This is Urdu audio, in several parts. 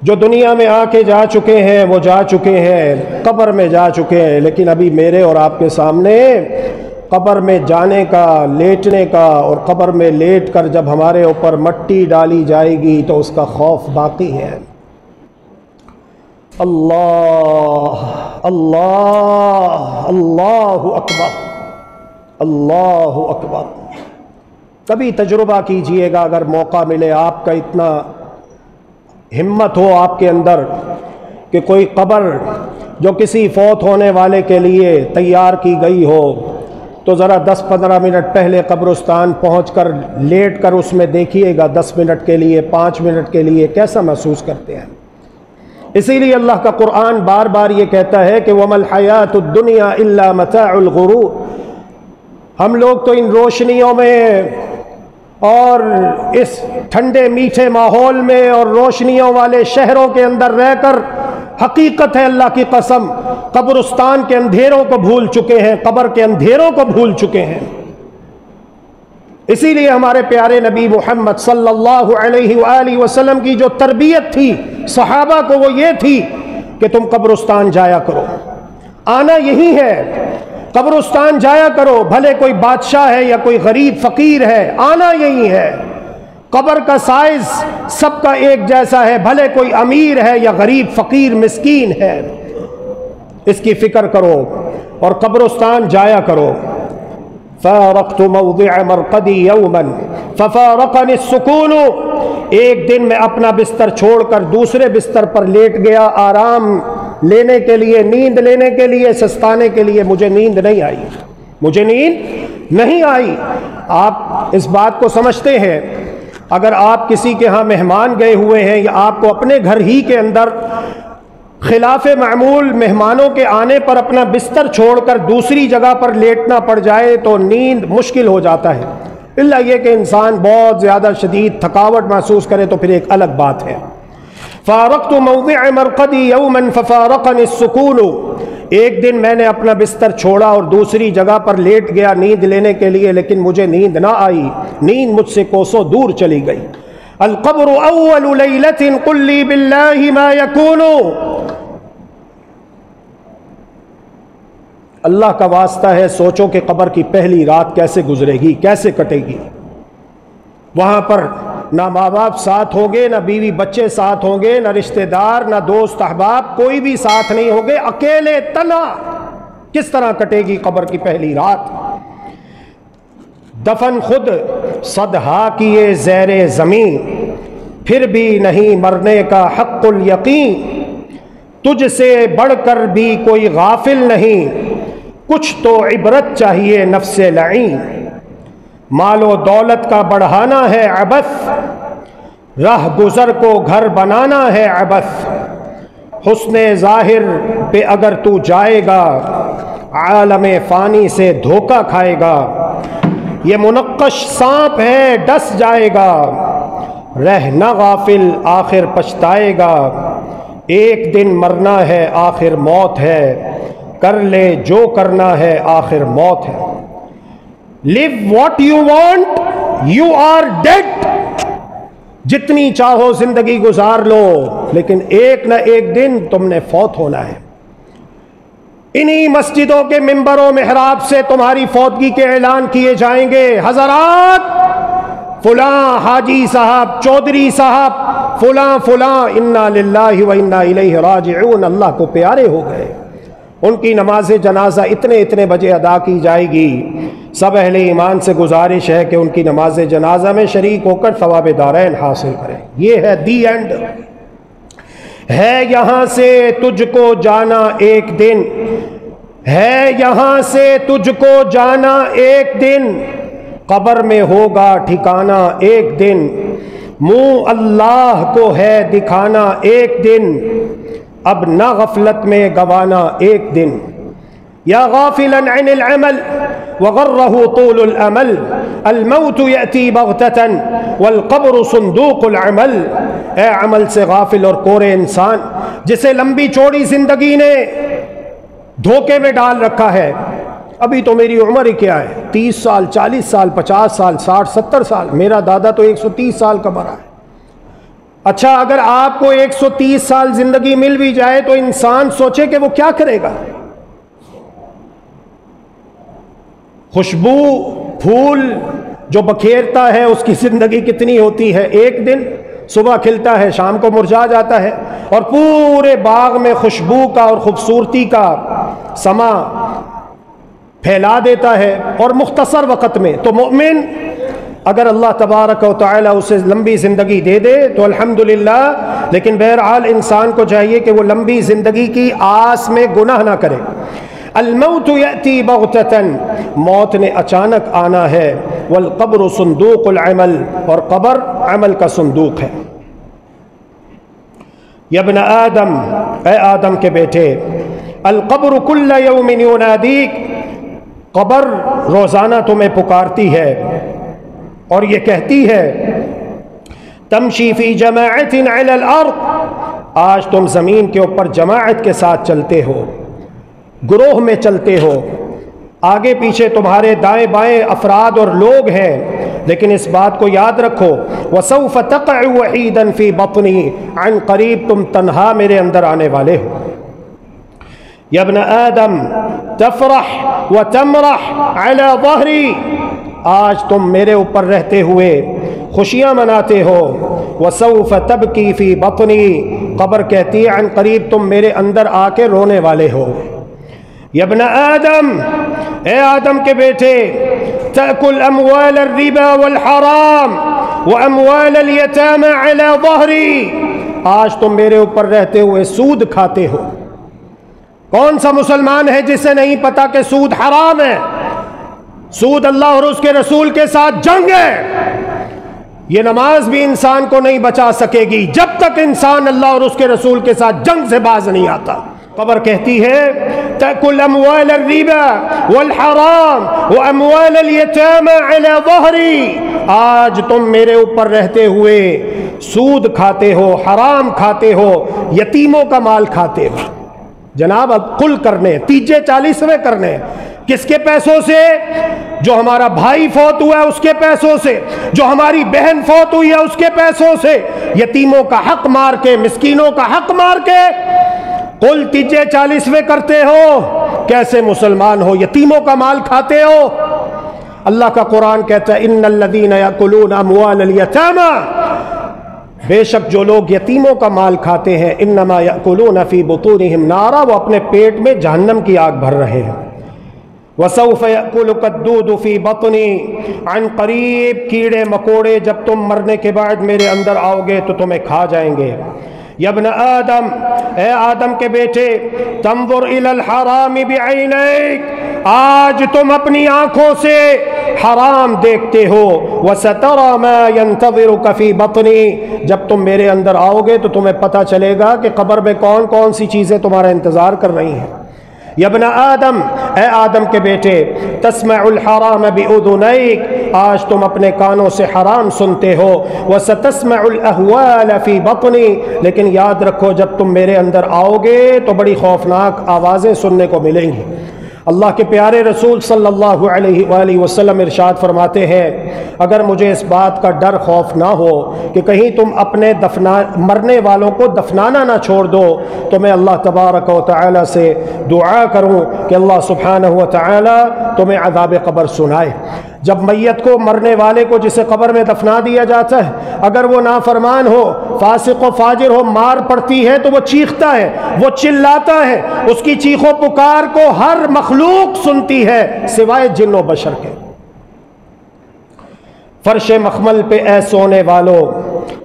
جو دنیا میں آ کے جا چکے ہیں وہ جا چکے ہیں، قبر میں جا چکے ہیں، لیکن ابھی میرے اور آپ کے سامنے قبر میں جانے کا، لیٹنے کا، اور قبر میں لیٹ کر جب ہمارے اوپر مٹی ڈالی جائے گی تو اس کا خوف باقی ہے۔ اللہ اللہ اللہ اکبر، اللہ اکبر۔ کبھی تجربہ کیجئے گا اگر موقع ملے، آپ کا اتنا ہمت ہو آپ کے اندر کہ کوئی قبر جو کسی فوت ہونے والے کے لیے تیار کی گئی ہو تو ذرا 10-15 منٹ پہلے قبرستان پہنچ کر لیٹ کر اس میں دیکھیے گا، 10 منٹ کے لیے، 5 منٹ کے لیے کیسا محسوس کرتے ہیں۔ اسی لیے اللہ کا قرآن بار بار یہ کہتا ہے کہ وَمَا الْحَيَاةُ الدُّنْيَا إِلَّا مَتَاعُ الْغُرُورِ۔ ہم لوگ تو ان روشنیوں میں اور اس ٹھنڈے میٹھے ماحول میں اور روشنیوں والے شہروں کے اندر رہ کر، حقیقت ہے اللہ کی قسم قبرستان کے اندھیروں کو بھول چکے ہیں، قبر کے اندھیروں کو بھول چکے ہیں۔ اسی لیے ہمارے پیارے نبی محمد صلی اللہ علیہ وآلہ وسلم کی جو تربیت تھی صحابہ کو وہ یہ تھی کہ تم قبرستان جایا کرو، آنا یہی ہے، قبرستان جایا کرو، بھلے کوئی بادشاہ ہے یا کوئی غریب فقیر ہے، آنا یہی ہے۔ قبر کا سائز سب کا ایک جیسا ہے، بھلے کوئی امیر ہے یا غریب فقیر مسکین ہے، اس کی فکر کرو اور قبرستان جایا کرو۔ فارقت موضع مرقدی یوما ففارقنی السکون، ایک دن میں اپنا بستر چھوڑ کر دوسرے بستر پر لیٹ گیا، آرام لینے کے لیے، نیند لینے کے لیے، سستانے کے لیے، مجھے نیند نہیں آئی، مجھے نیند نہیں آئی۔ آپ اس بات کو سمجھتے ہیں اگر آپ کسی کے ہاں مہمان گئے ہوئے ہیں یا آپ کو اپنے گھر ہی کے اندر خلاف معمول مہمانوں کے آنے پر اپنا بستر چھوڑ کر دوسری جگہ پر لیٹنا پڑ جائے تو نیند مشکل ہو جاتا ہے، الا یہ کہ انسان بہت زیادہ شدید تھکاوٹ محسوس کرے تو پھر ایک الگ بات ہے۔ فارقت موضع مرقدی یوما ففارقنی السکون، ایک دن میں نے اپنا بستر چھوڑا اور دوسری جگہ پر لیٹ گیا نیند لینے کے لیے، لیکن مجھے نیند نہ آئی، نیند مجھ سے کوسوں دور چلی گئی۔ القبر اول لیلۃ قل لی باللہ ما یکون، اللہ کا واسطہ ہے سوچو کہ قبر کی پہلی رات کیسے گزرے گی، کیسے کٹے گی۔ وہاں پر نہ ماں باپ ساتھ ہوں گے، نہ بیوی بچے ساتھ ہوں گے، نہ رشتہ دار، نہ دوست احباب، کوئی بھی ساتھ نہیں ہوں گے، اکیلے تنہا کس طرح کٹے گی قبر کی پہلی رات۔ دفن خود صدہا کیے زیر زمین، پھر بھی نہیں مرنے کا حق الیقین، تجھ سے بڑھ کر بھی کوئی غافل نہیں، کچھ تو عبرت چاہیے نفس لعین، مال و دولت کا بڑھانا ہے عبث، راہ گزر کو گھر بنانا ہے عبث، حسن ظاہر پہ اگر تو جائے گا عالم فانی سے دھوکہ کھائے گا، یہ منقش سانپ ہے ڈس جائے گا، رہنا غافل آخر پچھتائے گا، ایک دن مرنا ہے آخر موت ہے، کر لے جو کرنا ہے آخر موت ہے۔ Live what you want, you are dead، جتنی چاہو زندگی گزار لو لیکن ایک نہ ایک دن تم نے فوت ہونا ہے۔ انہی مسجدوں کے ممبر و محراب سے تمہاری فوتگی کے اعلان کیے جائیں گے، حضرات فلاں حاجی صاحب، چودھری صاحب، فلاں فلاں انا للہ و انا الیہ راجعون، اللہ کو پیارے ہو گئے، ان کی نماز جنازہ اتنے بجے ادا کی جائے گی۔ سب اہل ایمان سے گزارش ہے کہ ان کی نماز جنازہ میں شریک ہو کر ثواب دارین حاصل کریں۔ یہ ہے دی اینڈ، ہے یہاں سے تجھ کو جانا ایک دن، ہے یہاں سے تجھ کو جانا ایک دن، قبر میں ہوگا ٹھکانا ایک دن، منہ اللہ کو ہے دکھانا ایک دن، اب نہ غفلت میں گوانا ایک دن۔ یا غافلا عن العمل وغرہ طول الامل، الموت یأتی بغتتا والقبر صندوق العمل، اے عمل سے غافل اور کورے انسان جسے لمبی چوڑی زندگی نے دھوکے میں ڈال رکھا ہے۔ ابھی تو میری عمر ہی کیا ہے، 30 سال، 40 سال، 50 سال، 60 70 سال، میرا دادا تو 130 سال کا مرا ہے۔ اچھا اگر آپ کو 130 سال زندگی مل بھی جائے تو انسان سوچے کہ وہ کیا کرے گا؟ خوشبو پھول جو بکھیرتا ہے اس کی زندگی کتنی ہوتی ہے؟ ایک دن، صبح کھلتا ہے شام کو مرجھا جاتا ہے، اور پورے باغ میں خوشبو کا اور خوبصورتی کا سما پھیلا دیتا ہے اور مختصر وقت میں۔ تو مومن اگر اللہ تبارک و تعالی اسے لمبی زندگی دے دے تو الحمدللہ، لیکن بہرحال انسان کو چاہیے کہ وہ لمبی زندگی کی آس میں گناہ نہ کرے۔ الموت یأتی بغتتاً، موت نے اچانک آنا ہے، والقبر صندوق العمل، اور قبر عمل کا صندوق ہے۔ یا ابن آدم، اے آدم کے بیٹے، القبر کل یوم ینادیک، قبر روزانہ تمہیں پکارتی ہے اور یہ کہتی ہے تمشی فی جماعت علی الارض، آج تم زمین کے اوپر جماعت کے ساتھ چلتے ہو، گروہ میں چلتے ہو، آگے پیچھے تمہارے دائیں بائیں افراد اور لوگ ہیں، لیکن اس بات کو یاد رکھو وسوف تقع وحیدا فی بطنی، عن قریب تم تنہا میرے اندر آنے والے ہو۔ یا ابن آدم تفرح وتمرح علی ظہری، آج تم میرے اوپر رہتے ہوئے خوشیاں مناتے ہو، وسوف تبکی فی بطنی، قبر کہتی ہے عن قریب تم میرے اندر آ کے رونے والے ہو۔ یا ابن آدم، اے آدم کے بیٹے، تأکل اموال الربا والحرام واموال الیتام علی ظہری، آج تم میرے اوپر رہتے ہوئے سود کھاتے ہو۔ کون سا مسلمان ہے جسے نہیں پتا کہ سود حرام ہے؟ سود اللہ اور اس کے رسول کے ساتھ جنگ ہے۔ یہ نماز بھی انسان کو نہیں بچا سکے گی جب تک انسان اللہ اور اس کے رسول کے ساتھ جنگ سے باز نہیں آتا۔ قبر کہتی ہے تأکل اموال الربا والحرام واموال الیتام علی ظہری، آج تم میرے اوپر رہتے ہوئے سود کھاتے ہو، حرام کھاتے ہو، یتیموں کا مال کھاتے ہو۔ جناب اب قل کرنے، تیجے 40ویں کرنے، کس کے پیسوں سے؟ جو ہمارا بھائی فوت ہوا ہے اس کے پیسوں سے، جو ہماری بہن فوت ہوئی ہے اس کے پیسوں سے، یتیموں کا حق مار کے، مسکینوں کا حق مار کے قل تیجے 40ویں کرتے ہو؟ کیسے مسلمان ہو؟ یتیموں کا مال کھاتے ہو۔ اللہ کا قرآن کہتا ہے ان الذین یاکلون اموال الیتامی، بے شک جو لوگ یتیموں کا مال کھاتے ہیں، انما یاکلون فی بطونہم نارا، وہ اپنے پیٹ میں جہنم کی آگ بھر رہے ہیں۔ وسوف یاکلک الدود فی بطنی، عن قریب کیڑے مکوڑے جب تم مرنے کے بعد میرے اندر آؤ گے تو تمہیں کھا جائیں گے۔ یا ابن آدم، اے آدم کے بیٹے، تنظر الی الحرام بعینیک، آج تم اپنی آنکھوں سے حرام دیکھتے ہو، وستری ما ینتظرک فی بطنی، جب تم میرے اندر آؤ گے تو تمہیں پتہ چلے گا کہ قبر میں کون کون سی چیزیں تمہارا انتظار کر رہی ہیں۔ یا ابن آدم، اے آدم کے بیٹے، تسمع الحرام باذنیک، آج تم اپنے کانوں سے حرام سنتے ہو، وستسمع الاحوال فی بطنی، لیکن یاد رکھو جب تم میرے اندر آؤ گے تو بڑی خوفناک آوازیں سننے کو ملیں گی۔ اللہ کے پیارے رسول صلی اللہ علیہ وآلہ وسلم ارشاد فرماتے ہیں اگر مجھے اس بات کا ڈر خوف نہ ہو کہ کہیں تم اپنے مرنے والوں کو دفنانا نہ چھوڑ دو تو میں اللہ تبارک و تعالی سے دعا کروں کہ اللہ سبحانہ و تعالی تمہیں عذاب قبر سنائے۔ جب میت کو، مرنے والے کو جسے قبر میں دفنا دیا جاتا ہے، اگر وہ نافرمان ہو، فاسق و فاجر ہو، مار پڑتی ہے تو وہ چیختا ہے، وہ چلاتا ہے، اس کی چیخ و پکار کو ہر مخلوق سنتی ہے سوائے جن و بشر کے۔ فرش مخمل پہ اے سونے والو،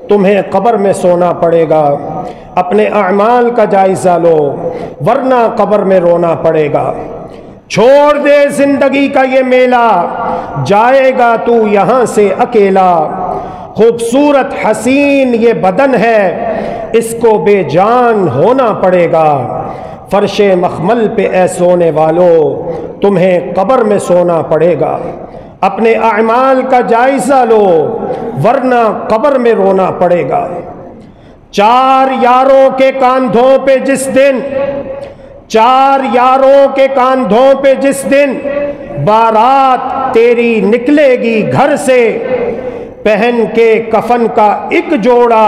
تمہیں قبر میں سونا پڑے گا، اپنے اعمال کا جائزہ لو ورنہ قبر میں رونا پڑے گا۔ چھوڑ دے زندگی کا یہ میلہ، جائے گا تو یہاں سے اکیلا، خوبصورت حسین یہ بدن ہے، اس کو بے جان ہونا پڑے گا۔ فرش مخمل پہ اے سونے والو، تمہیں قبر میں سونا پڑے گا، اپنے اعمال کا جائزہ لو ورنہ قبر میں رونا پڑے گا۔ چار یاروں کے کاندھوں پہ جس دن، چار یاروں کے کاندھوں پہ جس دن بارات تیری نکلے گی گھر سے، پہن کے کفن کا ایک جوڑا